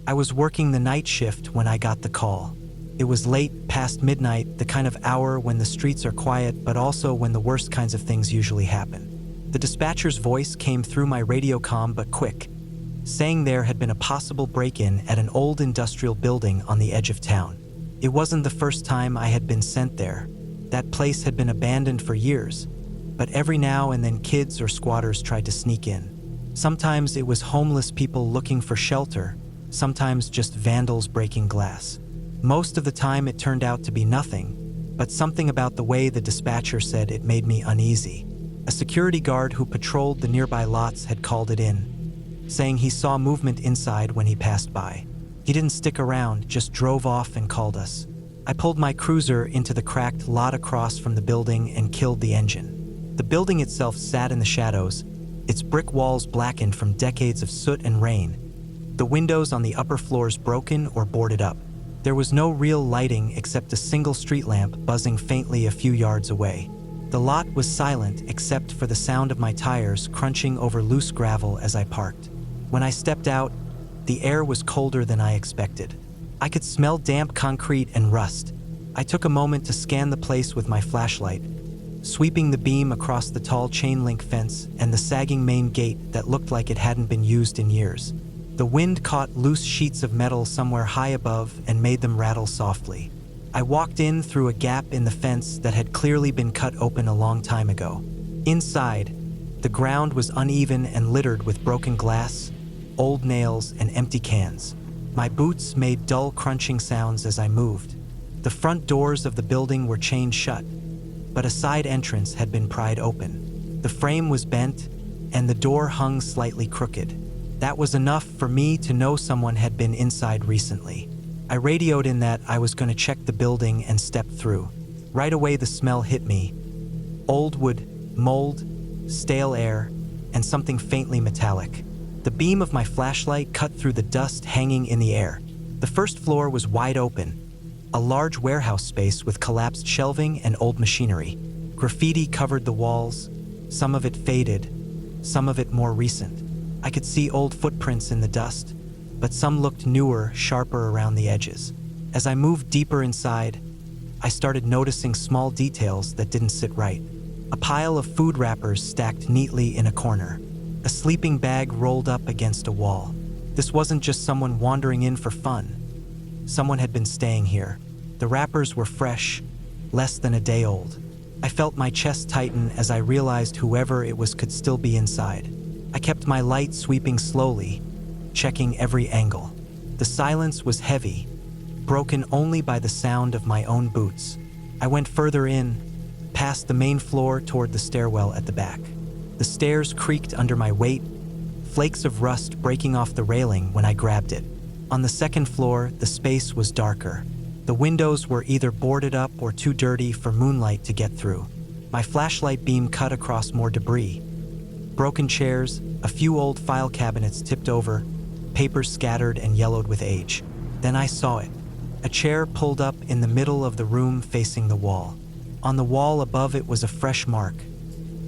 I was working the night shift when I got the call. It was late, past midnight, the kind of hour when the streets are quiet, but also when the worst kinds of things usually happen. The dispatcher's voice came through my radio comm, but quick, saying there had been a possible break-in at an old industrial building on the edge of town. It wasn't the first time I had been sent there. That place had been abandoned for years, but every now and then kids or squatters tried to sneak in. Sometimes it was homeless people looking for shelter, sometimes just vandals breaking glass. Most of the time it turned out to be nothing, but something about the way the dispatcher said it made me uneasy. A security guard who patrolled the nearby lots had called it in, saying he saw movement inside when he passed by. He didn't stick around, just drove off and called us. I pulled my cruiser into the cracked lot across from the building and killed the engine. The building itself sat in the shadows, its brick walls blackened from decades of soot and rain, the windows on the upper floors broken or boarded up. There was no real lighting except a single street lamp buzzing faintly a few yards away. The lot was silent except for the sound of my tires crunching over loose gravel as I parked. When I stepped out, the air was colder than I expected. I could smell damp concrete and rust. I took a moment to scan the place with my flashlight, sweeping the beam across the tall chain-link fence and the sagging main gate that looked like it hadn't been used in years. The wind caught loose sheets of metal somewhere high above and made them rattle softly. I walked in through a gap in the fence that had clearly been cut open a long time ago. Inside, the ground was uneven and littered with broken glass, old nails, and empty cans. My boots made dull crunching sounds as I moved. The front doors of the building were chained shut, but a side entrance had been pried open. The frame was bent, and the door hung slightly crooked. That was enough for me to know someone had been inside recently. I radioed in that I was going to check the building and step through. Right away the smell hit me. Old wood, mold, stale air, and something faintly metallic. The beam of my flashlight cut through the dust hanging in the air. The first floor was wide open, a large warehouse space with collapsed shelving and old machinery. Graffiti covered the walls, some of it faded, some of it more recent. I could see old footprints in the dust, but some looked newer, sharper around the edges. As I moved deeper inside, I started noticing small details that didn't sit right. A pile of food wrappers stacked neatly in a corner. A sleeping bag rolled up against a wall. This wasn't just someone wandering in for fun. Someone had been staying here. The wrappers were fresh, less than a day old. I felt my chest tighten as I realized whoever it was could still be inside. I kept my light sweeping slowly, checking every angle. The silence was heavy, broken only by the sound of my own boots. I went further in, past the main floor toward the stairwell at the back. The stairs creaked under my weight, flakes of rust breaking off the railing when I grabbed it. On the second floor, the space was darker. The windows were either boarded up or too dirty for moonlight to get through. My flashlight beam cut across more debris. Broken chairs, a few old file cabinets tipped over, papers scattered and yellowed with age. Then I saw it. A chair pulled up in the middle of the room facing the wall. On the wall above it was a fresh mark,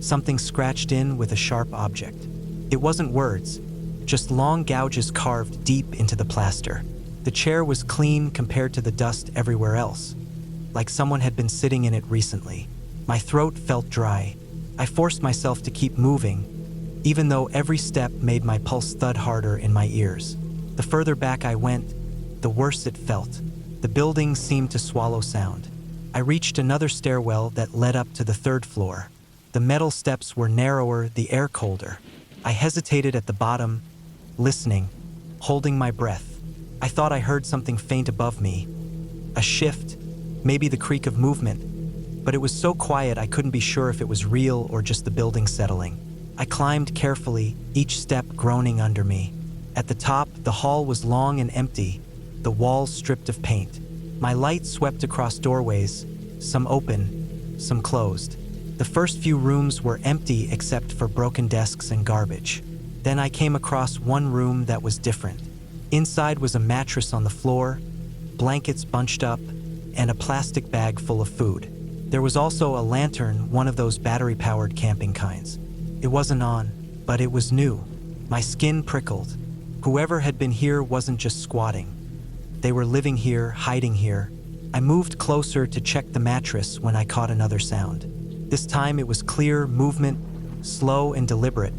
something scratched in with a sharp object. It wasn't words, just long gouges carved deep into the plaster. The chair was clean compared to the dust everywhere else, like someone had been sitting in it recently. My throat felt dry. I forced myself to keep moving, even though every step made my pulse thud harder in my ears. The further back I went, the worse it felt. The building seemed to swallow sound. I reached another stairwell that led up to the third floor. The metal steps were narrower, the air colder. I hesitated at the bottom, listening, holding my breath. I thought I heard something faint above me. A shift, maybe the creak of movement, but it was so quiet I couldn't be sure if it was real or just the building settling. I climbed carefully, each step groaning under me. At the top, the hall was long and empty, the walls stripped of paint. My light swept across doorways, some open, some closed. The first few rooms were empty except for broken desks and garbage. Then I came across one room that was different. Inside was a mattress on the floor, blankets bunched up, and a plastic bag full of food. There was also a lantern, one of those battery-powered camping kinds. It wasn't on, but it was new. My skin prickled. Whoever had been here wasn't just squatting. They were living here, hiding here. I moved closer to check the mattress when I caught another sound. This time it was clear movement, slow and deliberate,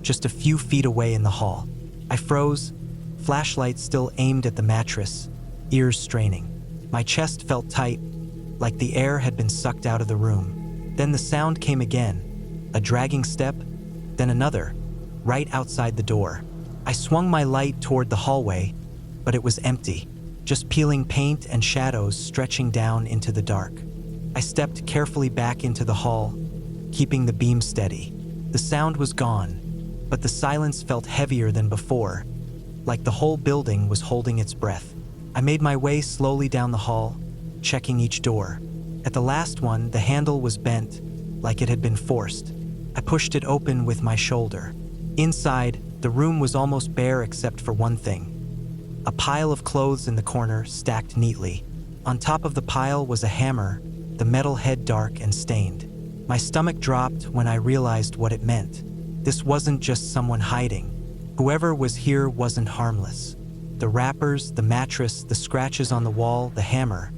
just a few feet away in the hall. I froze, flashlight still aimed at the mattress, ears straining. My chest felt tight, like the air had been sucked out of the room. Then the sound came again, a dragging step, then another, right outside the door. I swung my light toward the hallway, but it was empty, just peeling paint and shadows stretching down into the dark. I stepped carefully back into the hall, keeping the beam steady. The sound was gone, but the silence felt heavier than before, like the whole building was holding its breath. I made my way slowly down the hall, checking each door. At the last one, the handle was bent, like it had been forced. I pushed it open with my shoulder. Inside, the room was almost bare except for one thing. A pile of clothes in the corner, stacked neatly. On top of the pile was a hammer, the metal head dark and stained. My stomach dropped when I realized what it meant. This wasn't just someone hiding. Whoever was here wasn't harmless. The wrappers, the mattress, the scratches on the wall, the hammer.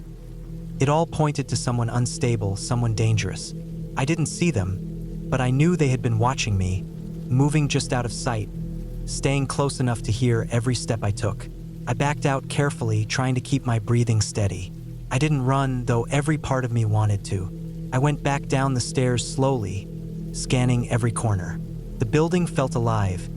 It all pointed to someone unstable, someone dangerous. I didn't see them, but I knew they had been watching me, moving just out of sight, staying close enough to hear every step I took. I backed out carefully, trying to keep my breathing steady. I didn't run, though every part of me wanted to. I went back down the stairs slowly, scanning every corner. The building felt alive,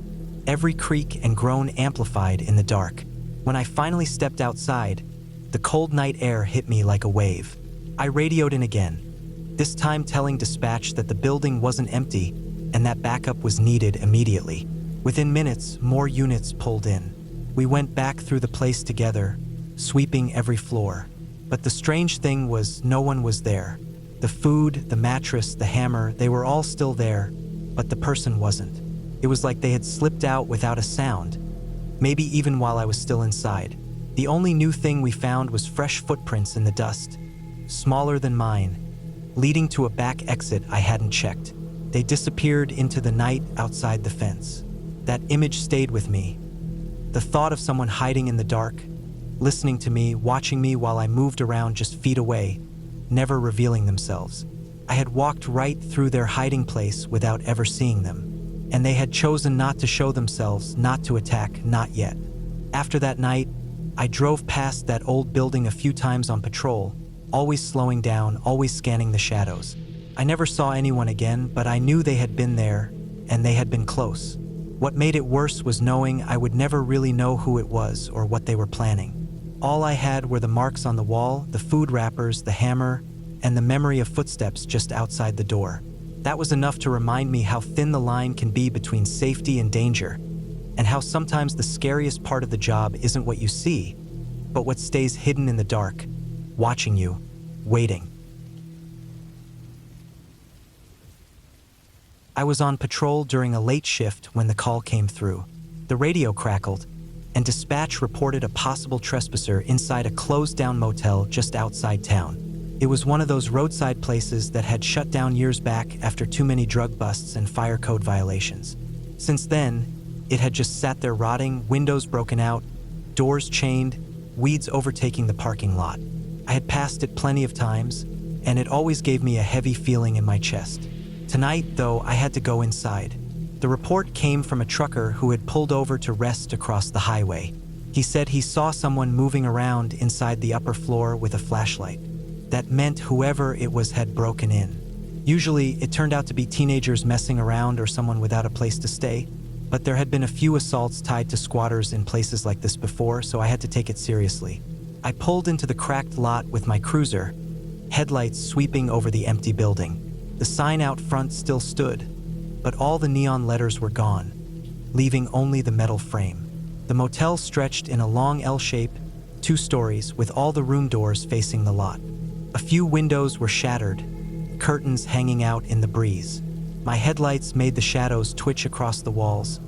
every creak and groan amplified in the dark. When I finally stepped outside, the cold night air hit me like a wave. I radioed in again, this time telling dispatch that the building wasn't empty and that backup was needed immediately. Within minutes, more units pulled in. We went back through the place together, sweeping every floor. But the strange thing was no one was there. The food, the mattress, the hammer, they were all still there, but the person wasn't. It was like they had slipped out without a sound, maybe even while I was still inside. The only new thing we found was fresh footprints in the dust, smaller than mine, leading to a back exit I hadn't checked. They disappeared into the night outside the fence. That image stayed with me. The thought of someone hiding in the dark, listening to me, watching me while I moved around just feet away, never revealing themselves. I had walked right through their hiding place without ever seeing them, and they had chosen not to show themselves, not to attack, not yet. After that night, I drove past that old building a few times on patrol, always slowing down, always scanning the shadows. I never saw anyone again, but I knew they had been there, and they had been close. What made it worse was knowing I would never really know who it was or what they were planning. All I had were the marks on the wall, the food wrappers, the hammer, and the memory of footsteps just outside the door. That was enough to remind me how thin the line can be between safety and danger, and how sometimes the scariest part of the job isn't what you see, but what stays hidden in the dark, watching you, waiting. I was on patrol during a late shift when the call came through. The radio crackled, and dispatch reported a possible trespasser inside a closed-down motel just outside town. It was one of those roadside places that had shut down years back after too many drug busts and fire code violations. Since then, it had just sat there rotting, windows broken out, doors chained, weeds overtaking the parking lot. I had passed it plenty of times, and it always gave me a heavy feeling in my chest. Tonight, though, I had to go inside. The report came from a trucker who had pulled over to rest across the highway. He said he saw someone moving around inside the upper floor with a flashlight. That meant whoever it was had broken in. Usually, it turned out to be teenagers messing around or someone without a place to stay, but there had been a few assaults tied to squatters in places like this before, so I had to take it seriously. I pulled into the cracked lot with my cruiser, headlights sweeping over the empty building. The sign out front still stood, but all the neon letters were gone, leaving only the metal frame. The motel stretched in a long L shape, 2 stories, with all the room doors facing the lot. A few windows were shattered, curtains hanging out in the breeze. My headlights made the shadows twitch across the walls,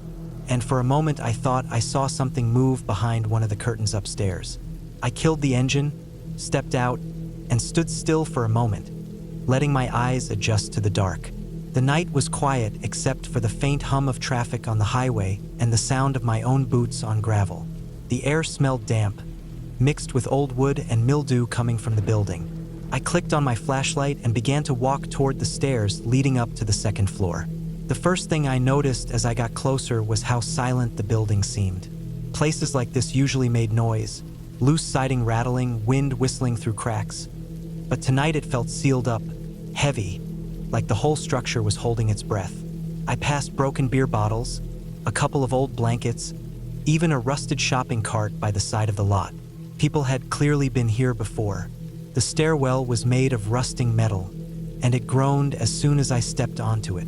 and for a moment I thought I saw something move behind one of the curtains upstairs. I killed the engine, stepped out, and stood still for a moment, letting my eyes adjust to the dark. The night was quiet except for the faint hum of traffic on the highway and the sound of my own boots on gravel. The air smelled damp, mixed with old wood and mildew coming from the building. I clicked on my flashlight and began to walk toward the stairs leading up to the second floor. The first thing I noticed as I got closer was how silent the building seemed. Places like this usually made noise, loose siding rattling, wind whistling through cracks. But tonight it felt sealed up, heavy, like the whole structure was holding its breath. I passed broken beer bottles, a couple of old blankets, even a rusted shopping cart by the side of the lot. People had clearly been here before. The stairwell was made of rusting metal, and it groaned as soon as I stepped onto it.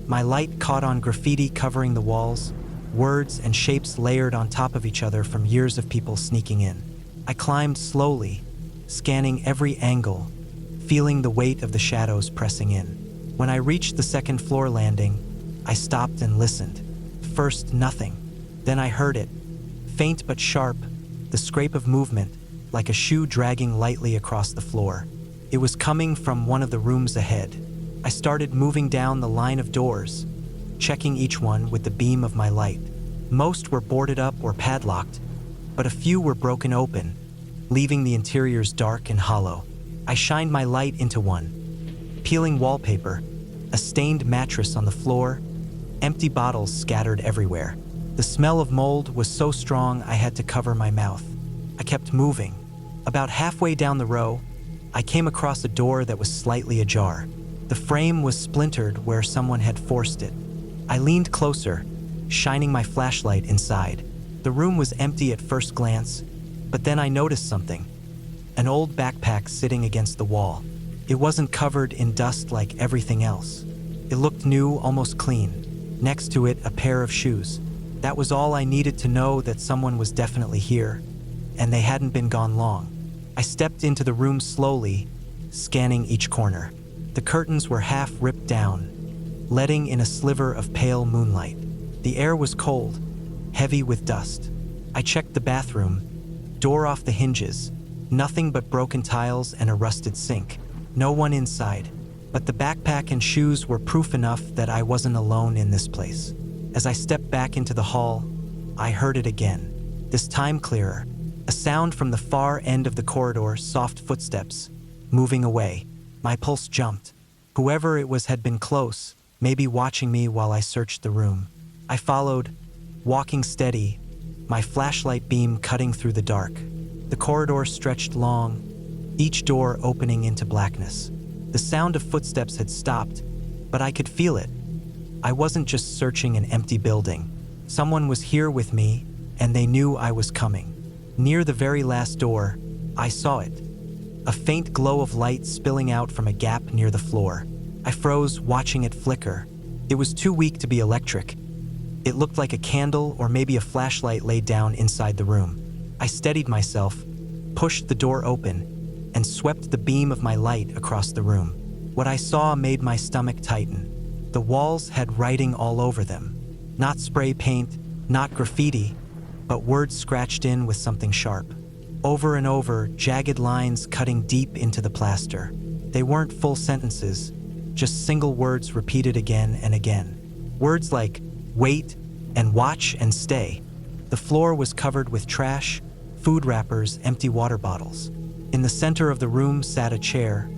My light caught on graffiti covering the walls, words and shapes layered on top of each other from years of people sneaking in. I climbed slowly, scanning every angle, feeling the weight of the shadows pressing in. When I reached the second floor landing, I stopped and listened. First, nothing. Then I heard it, faint but sharp, the scrape of movement, like a shoe dragging lightly across the floor. It was coming from one of the rooms ahead. I started moving down the line of doors, checking each one with the beam of my light. Most were boarded up or padlocked, but a few were broken open, leaving the interiors dark and hollow. I shined my light into one. Peeling wallpaper, a stained mattress on the floor, empty bottles scattered everywhere. The smell of mold was so strong I had to cover my mouth. I kept moving. About halfway down the row, I came across a door that was slightly ajar. The frame was splintered where someone had forced it. I leaned closer, shining my flashlight inside. The room was empty at first glance, but then I noticed something. An old backpack sitting against the wall. It wasn't covered in dust like everything else. It looked new, almost clean. Next to it, a pair of shoes. That was all I needed to know that someone was definitely here, and they hadn't been gone long. I stepped into the room slowly, scanning each corner. The curtains were half ripped down, letting in a sliver of pale moonlight. The air was cold, heavy with dust. I checked the bathroom, door off the hinges, nothing but broken tiles and a rusted sink. No one inside, but the backpack and shoes were proof enough that I wasn't alone in this place. As I stepped back into the hall, I heard it again, this time clearer. A sound from the far end of the corridor, soft footsteps, moving away. My pulse jumped. Whoever it was had been close, maybe watching me while I searched the room. I followed, walking steady, my flashlight beam cutting through the dark. The corridor stretched long, each door opening into blackness. The sound of footsteps had stopped, but I could feel it. I wasn't just searching an empty building. Someone was here with me, and they knew I was coming. Near the very last door, I saw it. A faint glow of light spilling out from a gap near the floor. I froze, watching it flicker. It was too weak to be electric. It looked like a candle or maybe a flashlight laid down inside the room. I steadied myself, pushed the door open, and swept the beam of my light across the room. What I saw made my stomach tighten. The walls had writing all over them. Not spray paint, not graffiti, but words scratched in with something sharp. Over and over, jagged lines cutting deep into the plaster. They weren't full sentences, just single words repeated again and again. Words like wait and watch and stay. The floor was covered with trash, food wrappers, empty water bottles. In the center of the room sat a chair,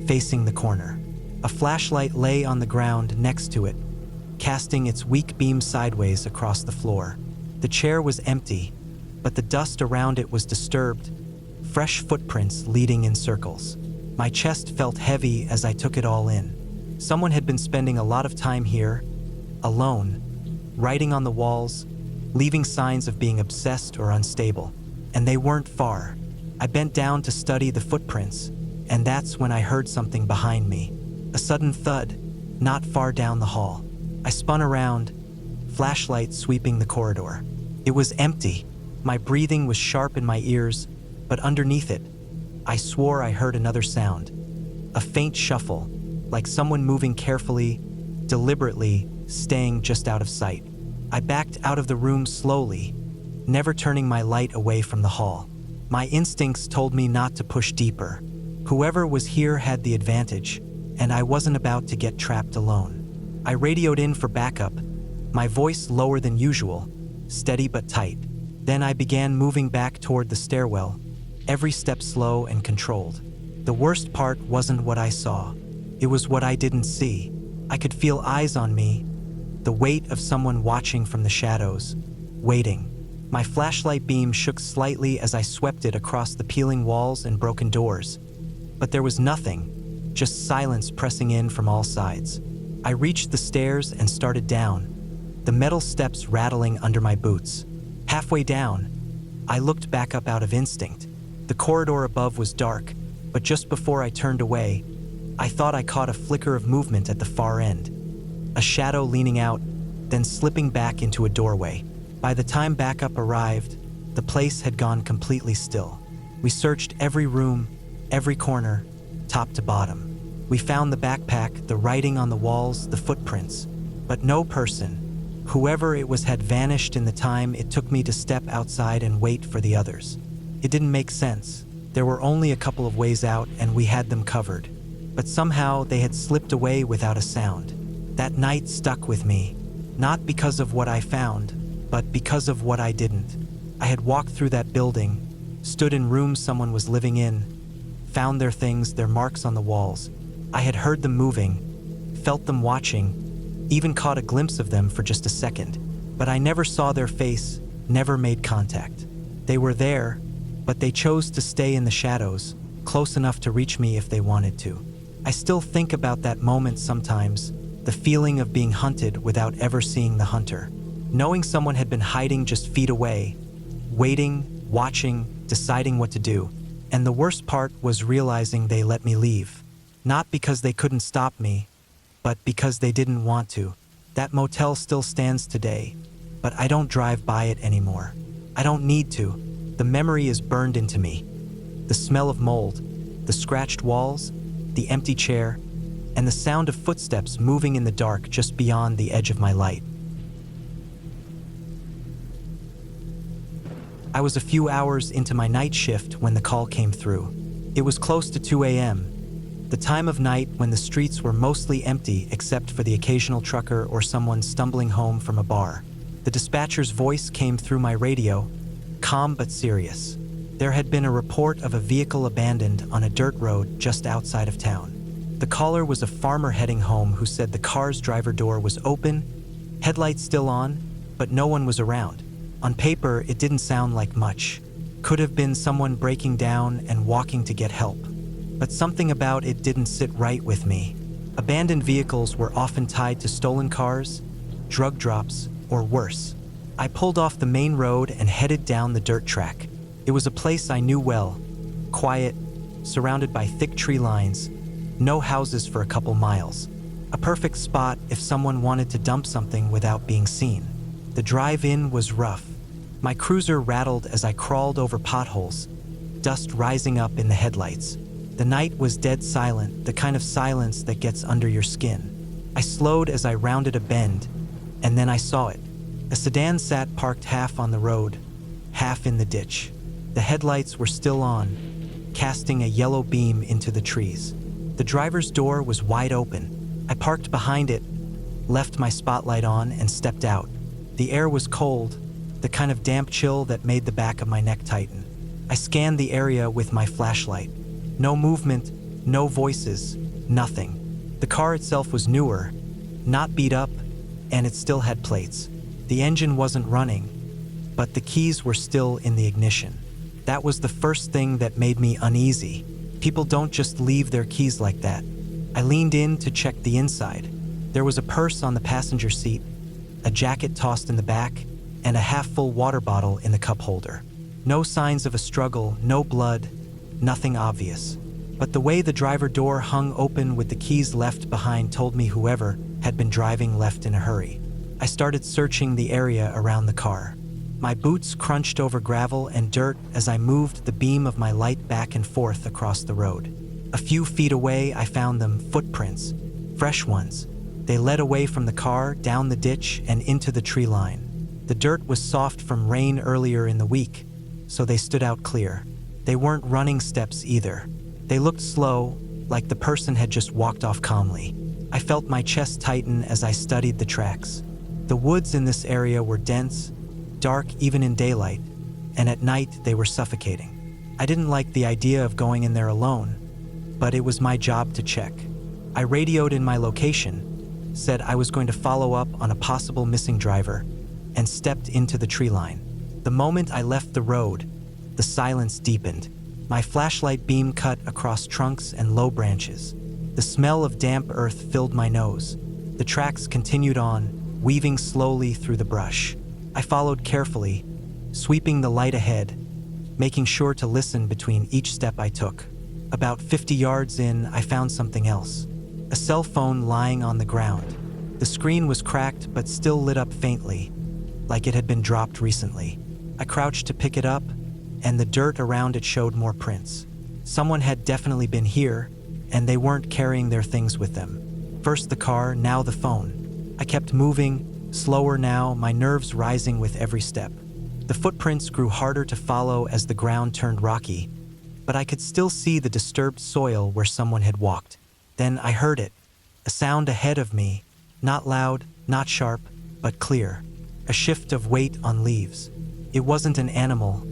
facing the corner. A flashlight lay on the ground next to it, casting its weak beam sideways across the floor. The chair was empty, but the dust around it was disturbed, fresh footprints leading in circles. My chest felt heavy as I took it all in. Someone had been spending a lot of time here, alone, writing on the walls, leaving signs of being obsessed or unstable. And they weren't far. I bent down to study the footprints, and that's when I heard something behind me. A sudden thud, not far down the hall. I spun around, flashlight sweeping the corridor. It was empty. My breathing was sharp in my ears, but underneath it, I swore I heard another sound. A faint shuffle, like someone moving carefully, deliberately, staying just out of sight. I backed out of the room slowly, never turning my light away from the hall. My instincts told me not to push deeper. Whoever was here had the advantage, and I wasn't about to get trapped alone. I radioed in for backup, my voice lower than usual, steady but tight. Then I began moving back toward the stairwell, every step slow and controlled. The worst part wasn't what I saw. It was what I didn't see. I could feel eyes on me, the weight of someone watching from the shadows, waiting. My flashlight beam shook slightly as I swept it across the peeling walls and broken doors. But there was nothing, just silence pressing in from all sides. I reached the stairs and started down, the metal steps rattling under my boots. Halfway down, I looked back up out of instinct. The corridor above was dark, but just before I turned away, I thought I caught a flicker of movement at the far end. A shadow leaning out, then slipping back into a doorway. By the time backup arrived, the place had gone completely still. We searched every room, every corner, top to bottom. We found the backpack, the writing on the walls, the footprints, but no person, whoever it was, had vanished in the time it took me to step outside and wait for the others. It didn't make sense. There were only a couple of ways out and we had them covered. But somehow they had slipped away without a sound. That night stuck with me, not because of what I found, but because of what I didn't. I had walked through that building, stood in rooms someone was living in, found their things, their marks on the walls. I had heard them moving, felt them watching, even caught a glimpse of them for just a second. But I never saw their face, never made contact. They were there, but they chose to stay in the shadows, close enough to reach me if they wanted to. I still think about that moment sometimes, the feeling of being hunted without ever seeing the hunter. Knowing someone had been hiding just feet away, waiting, watching, deciding what to do. And the worst part was realizing they let me leave. Not because they couldn't stop me, but because they didn't want to. That motel still stands today, but I don't drive by it anymore. I don't need to. The memory is burned into me. The smell of mold, the scratched walls, the empty chair, and the sound of footsteps moving in the dark just beyond the edge of my light. I was a few hours into my night shift when the call came through. It was close to 2 a.m., the time of night when the streets were mostly empty except for the occasional trucker or someone stumbling home from a bar. The dispatcher's voice came through my radio, calm but serious. There had been a report of a vehicle abandoned on a dirt road just outside of town. The caller was a farmer heading home who said the car's driver door was open, headlights still on, but no one was around. On paper, it didn't sound like much. Could have been someone breaking down and walking to get help. But something about it didn't sit right with me. Abandoned vehicles were often tied to stolen cars, drug drops, or worse. I pulled off the main road and headed down the dirt track. It was a place I knew well, quiet, surrounded by thick tree lines, no houses for a couple miles. A perfect spot if someone wanted to dump something without being seen. The drive-in was rough. My cruiser rattled as I crawled over potholes, dust rising up in the headlights. The night was dead silent, the kind of silence that gets under your skin. I slowed as I rounded a bend, and then I saw it. A sedan sat parked half on the road, half in the ditch. The headlights were still on, casting a yellow beam into the trees. The driver's door was wide open. I parked behind it, left my spotlight on, and stepped out. The air was cold, the kind of damp chill that made the back of my neck tighten. I scanned the area with my flashlight. No movement, no voices, nothing. The car itself was newer, not beat up, and it still had plates. The engine wasn't running, but the keys were still in the ignition. That was the first thing that made me uneasy. People don't just leave their keys like that. I leaned in to check the inside. There was a purse on the passenger seat, a jacket tossed in the back, and a half-full water bottle in the cup holder. No signs of a struggle, no blood, nothing obvious. But the way the driver door hung open with the keys left behind told me whoever had been driving left in a hurry. I started searching the area around the car. My boots crunched over gravel and dirt as I moved the beam of my light back and forth across the road. A few feet away, I found them, footprints, fresh ones. They led away from the car, down the ditch, and into the tree line. The dirt was soft from rain earlier in the week, so they stood out clear. They weren't running steps either. They looked slow, like the person had just walked off calmly. I felt my chest tighten as I studied the tracks. The woods in this area were dense, dark even in daylight, and at night they were suffocating. I didn't like the idea of going in there alone, but it was my job to check. I radioed in my location, said I was going to follow up on a possible missing driver, and stepped into the tree line. The moment I left the road, the silence deepened. My flashlight beam cut across trunks and low branches. The smell of damp earth filled my nose. The tracks continued on, weaving slowly through the brush. I followed carefully, sweeping the light ahead, making sure to listen between each step I took. About 50 yards in, I found something else. A cell phone lying on the ground. The screen was cracked but still lit up faintly, like it had been dropped recently. I crouched to pick it up, and the dirt around it showed more prints. Someone had definitely been here, and they weren't carrying their things with them. First the car, now the phone. I kept moving, slower now, my nerves rising with every step. The footprints grew harder to follow as the ground turned rocky, but I could still see the disturbed soil where someone had walked. Then I heard it, a sound ahead of me, not loud, not sharp, but clear. A shift of weight on leaves. It wasn't an animal.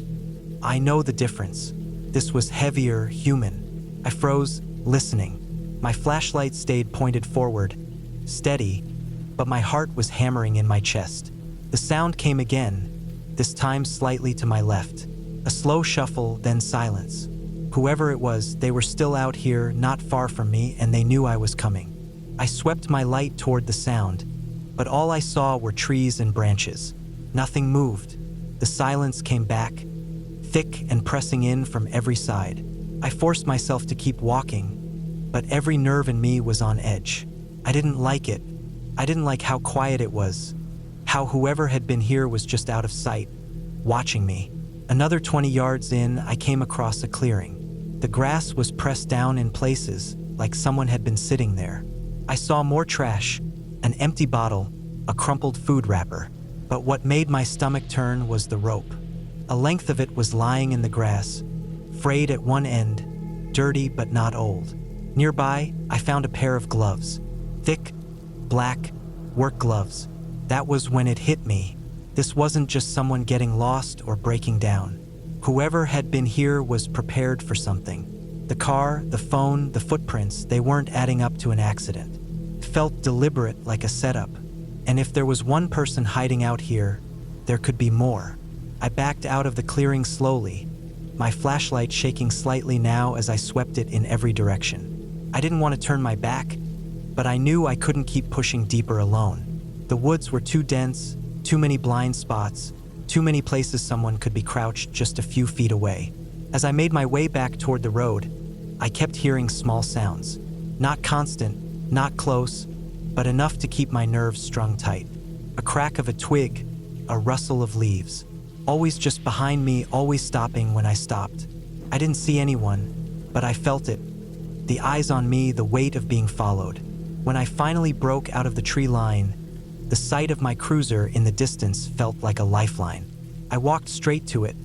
I know the difference. This was heavier, human. I froze, listening. My flashlight stayed pointed forward, steady, but my heart was hammering in my chest. The sound came again, this time slightly to my left. A slow shuffle, then silence. Whoever it was, they were still out here, not far from me, and they knew I was coming. I swept my light toward the sound, but all I saw were trees and branches. Nothing moved. The silence came back, thick and pressing in from every side. I forced myself to keep walking, but every nerve in me was on edge. I didn't like it. I didn't like how quiet it was, how whoever had been here was just out of sight, watching me. Another 20 yards in, I came across a clearing. The grass was pressed down in places, like someone had been sitting there. I saw more trash, an empty bottle, a crumpled food wrapper. But what made my stomach turn was the rope. A length of it was lying in the grass, frayed at one end, dirty but not old. Nearby, I found a pair of gloves. Thick, black, work gloves. That was when it hit me. This wasn't just someone getting lost or breaking down. Whoever had been here was prepared for something. The car, the phone, the footprints, they weren't adding up to an accident. It felt deliberate, like a setup. And if there was one person hiding out here, there could be more. I backed out of the clearing slowly, my flashlight shaking slightly now as I swept it in every direction. I didn't want to turn my back, but I knew I couldn't keep pushing deeper alone. The woods were too dense, too many blind spots, too many places someone could be crouched just a few feet away. As I made my way back toward the road, I kept hearing small sounds. Not constant, not close, but enough to keep my nerves strung tight. A crack of a twig, a rustle of leaves. Always just behind me, always stopping when I stopped. I didn't see anyone, but I felt it. The eyes on me, the weight of being followed. When I finally broke out of the tree line, the sight of my cruiser in the distance felt like a lifeline. I walked straight to it,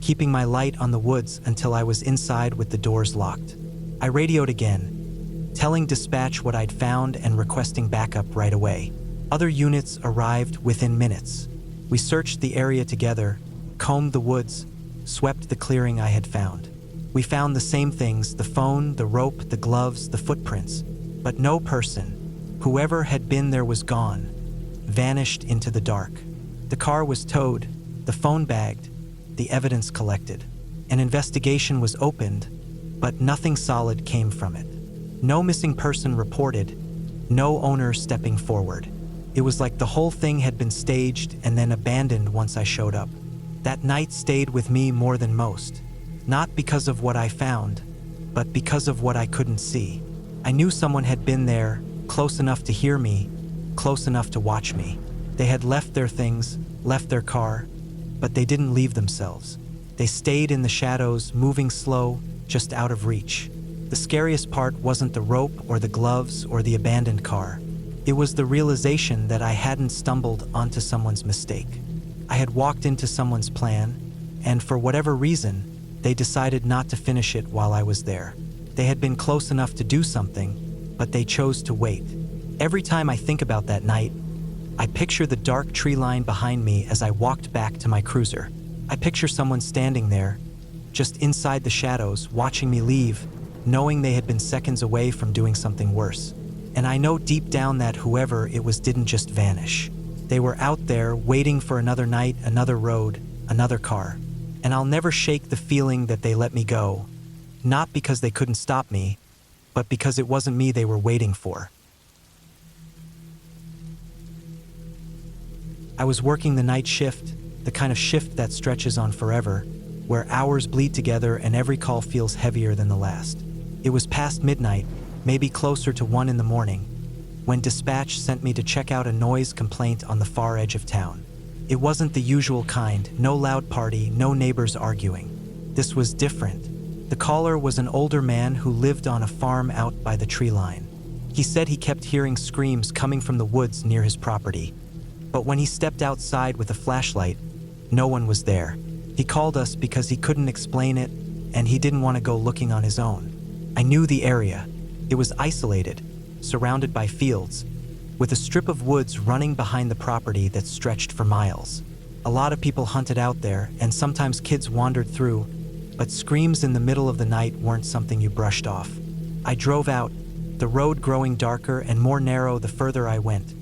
keeping my light on the woods until I was inside with the doors locked. I radioed again, telling dispatch what I'd found and requesting backup right away. Other units arrived within minutes. We searched the area together, combed the woods, swept the clearing I had found. We found the same things, the phone, the rope, the gloves, the footprints, but no person. Whoever had been there was gone, vanished into the dark. The car was towed, the phone bagged, the evidence collected. An investigation was opened, but nothing solid came from it. No missing person reported, no owner stepping forward. It was like the whole thing had been staged and then abandoned once I showed up. That night stayed with me more than most, not because of what I found, but because of what I couldn't see. I knew someone had been there, close enough to hear me, close enough to watch me. They had left their things, left their car, but they didn't leave themselves. They stayed in the shadows, moving slow, just out of reach. The scariest part wasn't the rope or the gloves or the abandoned car. It was the realization that I hadn't stumbled onto someone's mistake. I had walked into someone's plan, and for whatever reason, they decided not to finish it while I was there. They had been close enough to do something, but they chose to wait. Every time I think about that night, I picture the dark tree line behind me as I walked back to my cruiser. I picture someone standing there, just inside the shadows, watching me leave, knowing they had been seconds away from doing something worse. And I know deep down that whoever it was didn't just vanish. They were out there waiting for another night, another road, another car. And I'll never shake the feeling that they let me go, not because they couldn't stop me, but because it wasn't me they were waiting for. I was working the night shift, the kind of shift that stretches on forever, where hours bleed together and every call feels heavier than the last. It was past midnight, maybe closer to 1 in the morning, when dispatch sent me to check out a noise complaint on the far edge of town. It wasn't the usual kind, no loud party, no neighbors arguing. This was different. The caller was an older man who lived on a farm out by the tree line. He said he kept hearing screams coming from the woods near his property. But when he stepped outside with a flashlight, no one was there. He called us because he couldn't explain it, and he didn't want to go looking on his own. I knew the area. It was isolated, surrounded by fields, with a strip of woods running behind the property that stretched for miles. A lot of people hunted out there, and sometimes kids wandered through, but screams in the middle of the night weren't something you brushed off. I drove out, the road growing darker and more narrow the further I went,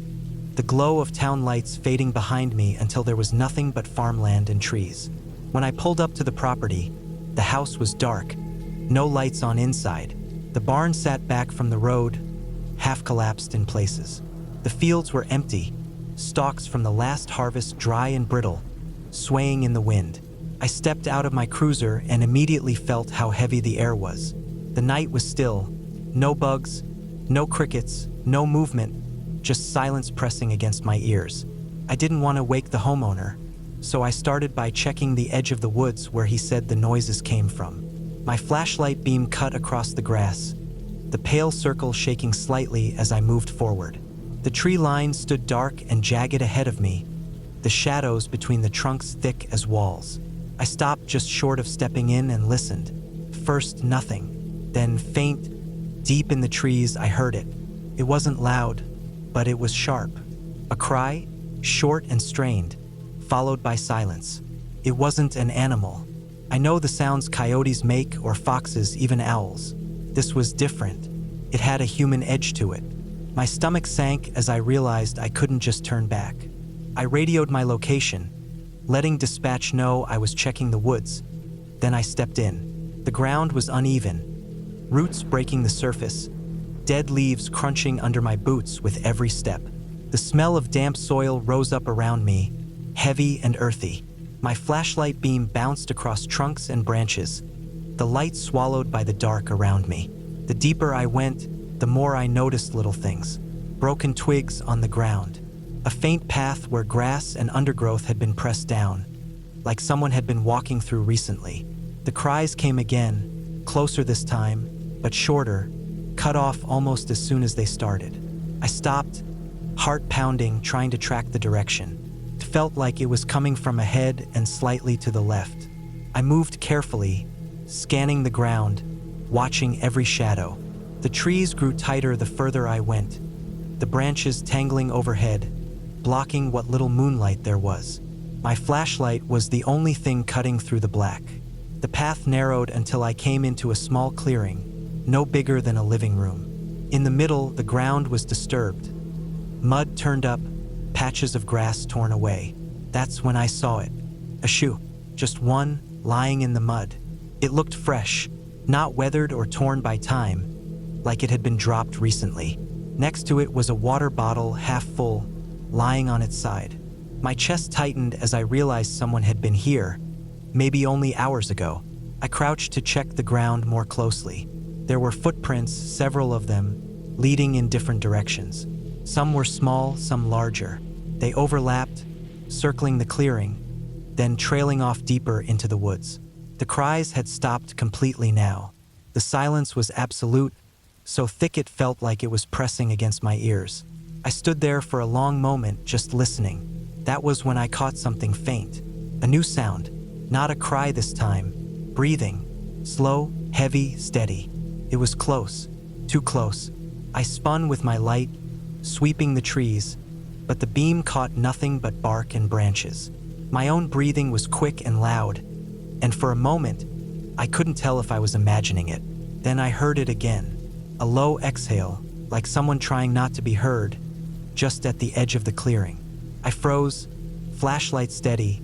the glow of town lights fading behind me until there was nothing but farmland and trees. When I pulled up to the property, the house was dark, no lights on inside. The barn sat back from the road, half collapsed in places. The fields were empty, stalks from the last harvest dry and brittle, swaying in the wind. I stepped out of my cruiser and immediately felt how heavy the air was. The night was still, no bugs, no crickets, no movement, just silence pressing against my ears. I didn't want to wake the homeowner, so I started by checking the edge of the woods where he said the noises came from. My flashlight beam cut across the grass, the pale circle shaking slightly as I moved forward. The tree line stood dark and jagged ahead of me, the shadows between the trunks thick as walls. I stopped just short of stepping in and listened. First, nothing. Then, faint, deep in the trees, I heard it. It wasn't loud, but it was sharp. A cry, short and strained, followed by silence. It wasn't an animal. I know the sounds coyotes make, or foxes, even owls. This was different. It had a human edge to it. My stomach sank as I realized I couldn't just turn back. I radioed my location, letting dispatch know I was checking the woods. Then I stepped in. The ground was uneven, roots breaking the surface, dead leaves crunching under my boots with every step. The smell of damp soil rose up around me, heavy and earthy. My flashlight beam bounced across trunks and branches, the light swallowed by the dark around me. The deeper I went, the more I noticed little things. Broken twigs on the ground, a faint path where grass and undergrowth had been pressed down, like someone had been walking through recently. The cries came again, closer this time, but shorter, cut off almost as soon as they started. I stopped, heart pounding, trying to track the direction. It felt like it was coming from ahead and slightly to the left. I moved carefully, scanning the ground, watching every shadow. The trees grew tighter the further I went, the branches tangling overhead, blocking what little moonlight there was. My flashlight was the only thing cutting through the black. The path narrowed until I came into a small clearing, no bigger than a living room. In the middle, the ground was disturbed. Mud turned up, patches of grass torn away. That's when I saw it. A shoe, just one, lying in the mud. It looked fresh, not weathered or torn by time, like it had been dropped recently. Next to it was a water bottle, half full, lying on its side. My chest tightened as I realized someone had been here, maybe only hours ago. I crouched to check the ground more closely. There were footprints, several of them, leading in different directions. Some were small, some larger. They overlapped, circling the clearing, then trailing off deeper into the woods. The cries had stopped completely now. The silence was absolute, so thick it felt like it was pressing against my ears. I stood there for a long moment, just listening. That was when I caught something faint. A new sound, not a cry this time. Breathing, slow, heavy, steady. It was close, too close. I spun with my light, sweeping the trees, but the beam caught nothing but bark and branches. My own breathing was quick and loud, and for a moment, I couldn't tell if I was imagining it. Then I heard it again, a low exhale, like someone trying not to be heard, just at the edge of the clearing. I froze, flashlight steady,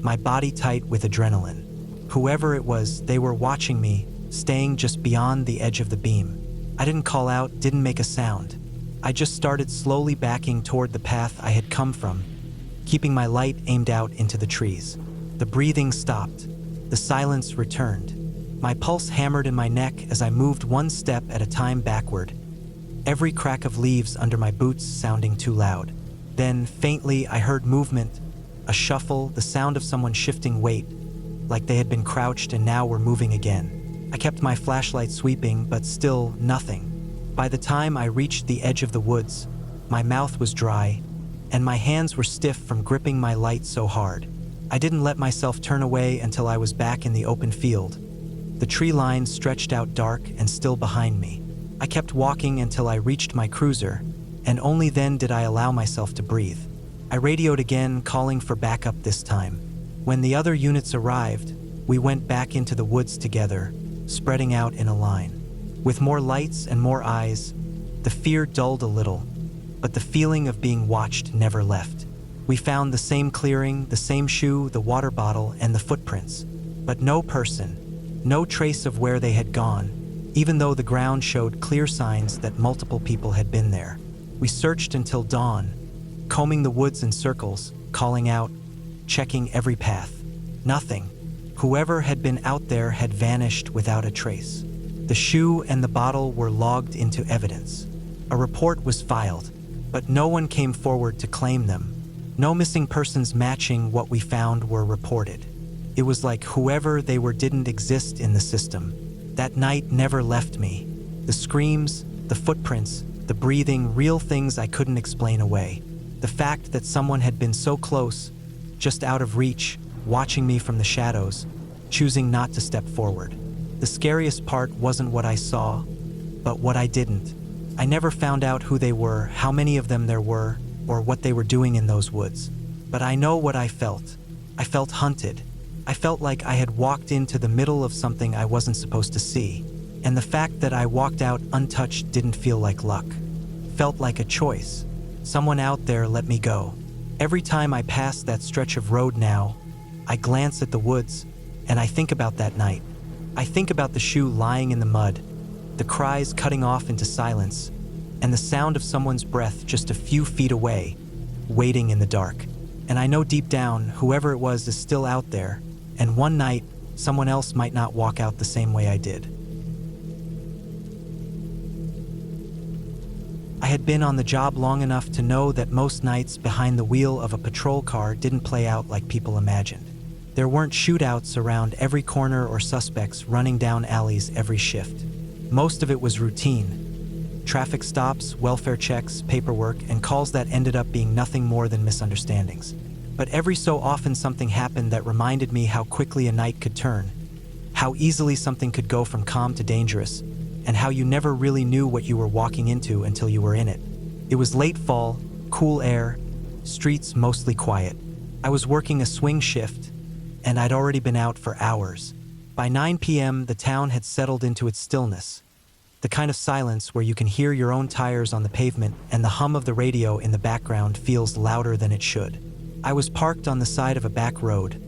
my body tight with adrenaline. Whoever it was, they were watching me, staying just beyond the edge of the beam. I didn't call out, didn't make a sound. I just started slowly backing toward the path I had come from, keeping my light aimed out into the trees. The breathing stopped. The silence returned. My pulse hammered in my neck as I moved one step at a time backward, every crack of leaves under my boots sounding too loud. Then, faintly, I heard movement, a shuffle, the sound of someone shifting weight, like they had been crouched and now were moving again. I kept my flashlight sweeping, but still nothing. By the time I reached the edge of the woods, my mouth was dry, and my hands were stiff from gripping my light so hard. I didn't let myself turn away until I was back in the open field. The tree line stretched out dark and still behind me. I kept walking until I reached my cruiser, and only then did I allow myself to breathe. I radioed again, calling for backup this time. When the other units arrived, we went back into the woods together, spreading out in a line. With more lights and more eyes, the fear dulled a little, but the feeling of being watched never left. We found the same clearing, the same shoe, the water bottle, and the footprints, but no person, no trace of where they had gone, even though the ground showed clear signs that multiple people had been there. We searched until dawn, combing the woods in circles, calling out, checking every path. Nothing. Whoever had been out there had vanished without a trace. The shoe and the bottle were logged into evidence. A report was filed, but no one came forward to claim them. No missing persons matching what we found were reported. It was like whoever they were didn't exist in the system. That night never left me. The screams, the footprints, the breathing, real things I couldn't explain away. The fact that someone had been so close, just out of reach, watching me from the shadows, choosing not to step forward. The scariest part wasn't what I saw, but what I didn't. I never found out who they were, how many of them there were, or what they were doing in those woods. But I know what I felt. I felt hunted. I felt like I had walked into the middle of something I wasn't supposed to see. And the fact that I walked out untouched didn't feel like luck. Felt like a choice. Someone out there let me go. Every time I pass that stretch of road now, I glance at the woods, and I think about that night. I think about the shoe lying in the mud, the cries cutting off into silence, and the sound of someone's breath just a few feet away, waiting in the dark. And I know deep down, whoever it was is still out there, and one night, someone else might not walk out the same way I did. I had been on the job long enough to know that most nights behind the wheel of a patrol car didn't play out like people imagined. There weren't shootouts around every corner or suspects running down alleys every shift. Most of it was routine. Traffic stops, welfare checks, paperwork, and calls that ended up being nothing more than misunderstandings. But every so often something happened that reminded me how quickly a night could turn, how easily something could go from calm to dangerous, and how you never really knew what you were walking into until you were in it. It was late fall, cool air, streets mostly quiet. I was working a swing shift, and I'd already been out for hours. By 9 p.m., the town had settled into its stillness, the kind of silence where you can hear your own tires on the pavement and the hum of the radio in the background feels louder than it should. I was parked on the side of a back road,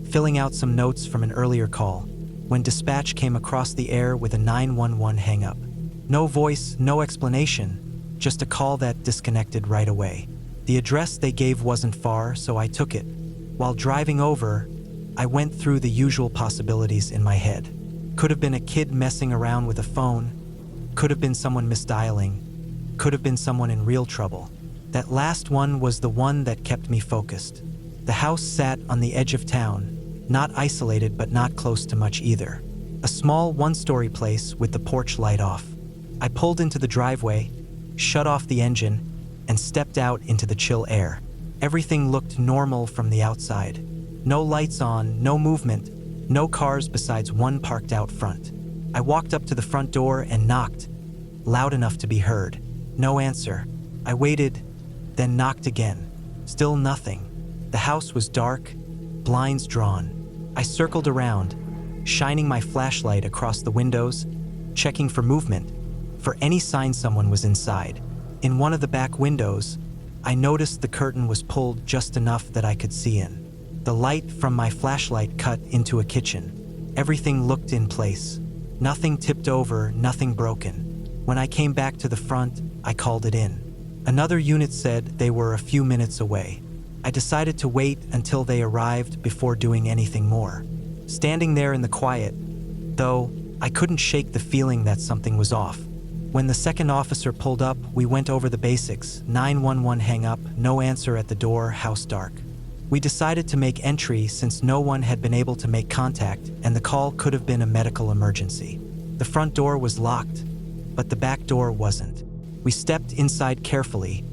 filling out some notes from an earlier call, when dispatch came across the air with a 911 hang-up. No voice, no explanation, just a call that disconnected right away. The address they gave wasn't far, so I took it. While driving over, I went through the usual possibilities in my head. Could have been a kid messing around with a phone, could have been someone misdialing, could have been someone in real trouble. That last one was the one that kept me focused. The house sat on the edge of town, not isolated but not close to much either. A small one-story place with the porch light off. I pulled into the driveway, shut off the engine, and stepped out into the chill air. Everything looked normal from the outside. No lights on, no movement, no cars besides one parked out front. I walked up to the front door and knocked, loud enough to be heard. No answer. I waited, then knocked again. Still nothing. The house was dark, blinds drawn. I circled around, shining my flashlight across the windows, checking for movement, for any sign someone was inside. In one of the back windows, I noticed the curtain was pulled just enough that I could see in. The light from my flashlight cut into a kitchen. Everything looked in place. Nothing tipped over, nothing broken. When I came back to the front, I called it in. Another unit said they were a few minutes away. I decided to wait until they arrived before doing anything more. Standing there in the quiet, though, I couldn't shake the feeling that something was off. When the second officer pulled up, we went over the basics. 911 hang up, no answer at the door, house dark. We decided to make entry since no one had been able to make contact and the call could have been a medical emergency. The front door was locked, but the back door wasn't. We stepped inside carefully,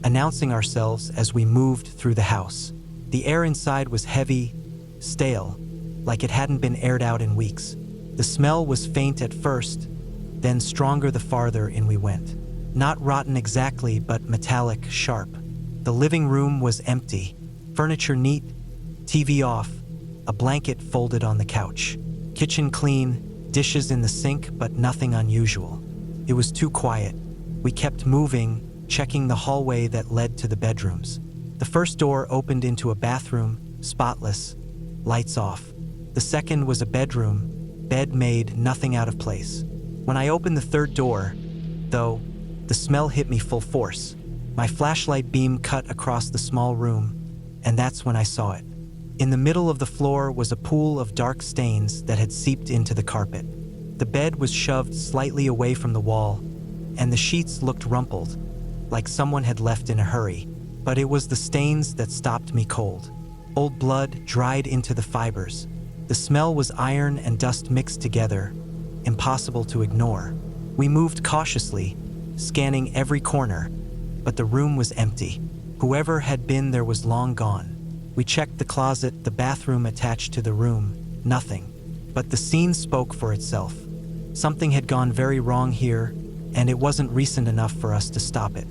announcing ourselves as we moved through the house. The air inside was heavy, stale, like it hadn't been aired out in weeks. The smell was faint at first, then stronger the farther in we went. Not rotten exactly, but metallic, sharp. The living room was empty, furniture neat, TV off, a blanket folded on the couch. Kitchen clean, dishes in the sink, but nothing unusual. It was too quiet. We kept moving, checking the hallway that led to the bedrooms. The first door opened into a bathroom, spotless, lights off. The second was a bedroom, bed made, nothing out of place. When I opened the third door, though, the smell hit me full force. My flashlight beam cut across the small room, and that's when I saw it. In the middle of the floor was a pool of dark stains that had seeped into the carpet. The bed was shoved slightly away from the wall, and the sheets looked rumpled, like someone had left in a hurry. But it was the stains that stopped me cold. Old blood dried into the fibers. The smell was iron and dust mixed together, impossible to ignore. We moved cautiously, scanning every corner, but the room was empty. Whoever had been there was long gone. We checked the closet, the bathroom attached to the room, nothing. But the scene spoke for itself. Something had gone very wrong here, and it wasn't recent enough for us to stop it.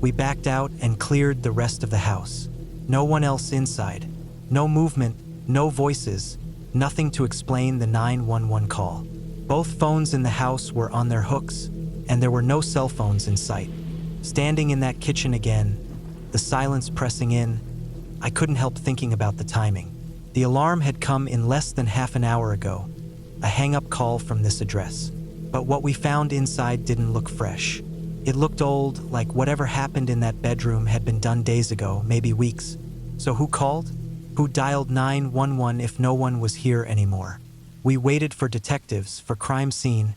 We backed out and cleared the rest of the house. No one else inside. No movement, no voices, nothing to explain the 911 call. Both phones in the house were on their hooks, and there were no cell phones in sight. Standing in that kitchen again, the silence pressing in, I couldn't help thinking about the timing. The alarm had come in less than half an hour ago, a hang-up call from this address. But what we found inside didn't look fresh. It looked old, like whatever happened in that bedroom had been done days ago, maybe weeks. So who called? Who dialed 911 if no one was here anymore? We waited for detectives, for crime scene,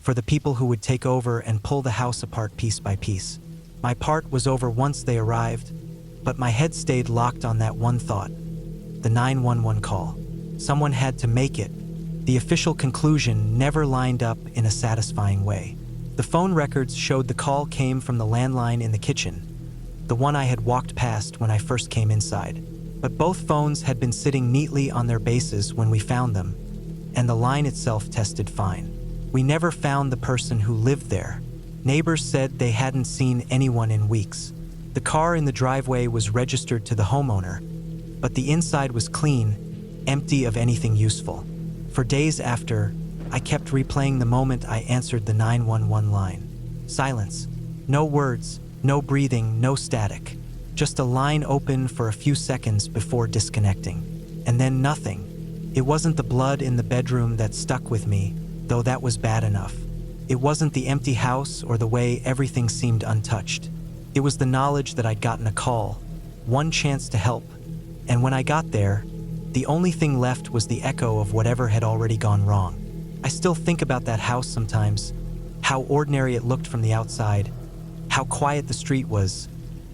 for the people who would take over and pull the house apart piece by piece. My part was over once they arrived, but my head stayed locked on that one thought, the 911 call. Someone had to make it. The official conclusion never lined up in a satisfying way. The phone records showed the call came from the landline in the kitchen, the one I had walked past when I first came inside. But both phones had been sitting neatly on their bases when we found them, and the line itself tested fine. We never found the person who lived there. Neighbors said they hadn't seen anyone in weeks. The car in the driveway was registered to the homeowner, but the inside was clean, empty of anything useful. For days after, I kept replaying the moment I answered the 911 line. Silence. No words, no breathing, no static. Just a line open for a few seconds before disconnecting. And then nothing. It wasn't the blood in the bedroom that stuck with me, though that was bad enough. It wasn't the empty house or the way everything seemed untouched. It was the knowledge that I'd gotten a call, one chance to help. And when I got there, the only thing left was the echo of whatever had already gone wrong. I still think about that house sometimes, how ordinary it looked from the outside, how quiet the street was,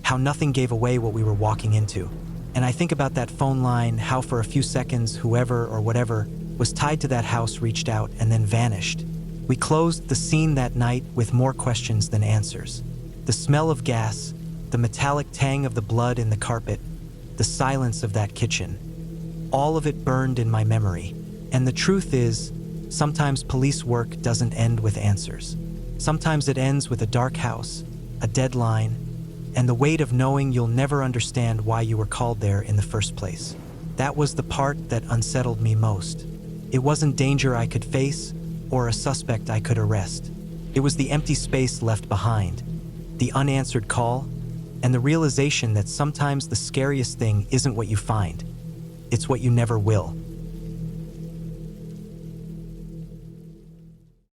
how nothing gave away what we were walking into. And I think about that phone line, how for a few seconds whoever or whatever was tied to that house reached out and then vanished. We closed the scene that night with more questions than answers. The smell of gas, the metallic tang of the blood in the carpet, the silence of that kitchen. All of it burned in my memory. And the truth is, sometimes police work doesn't end with answers. Sometimes it ends with a dark house, a deadline, and the weight of knowing you'll never understand why you were called there in the first place. That was the part that unsettled me most. It wasn't danger I could face or a suspect I could arrest. It was the empty space left behind, the unanswered call, and the realization that sometimes the scariest thing isn't what you find, it's what you never will.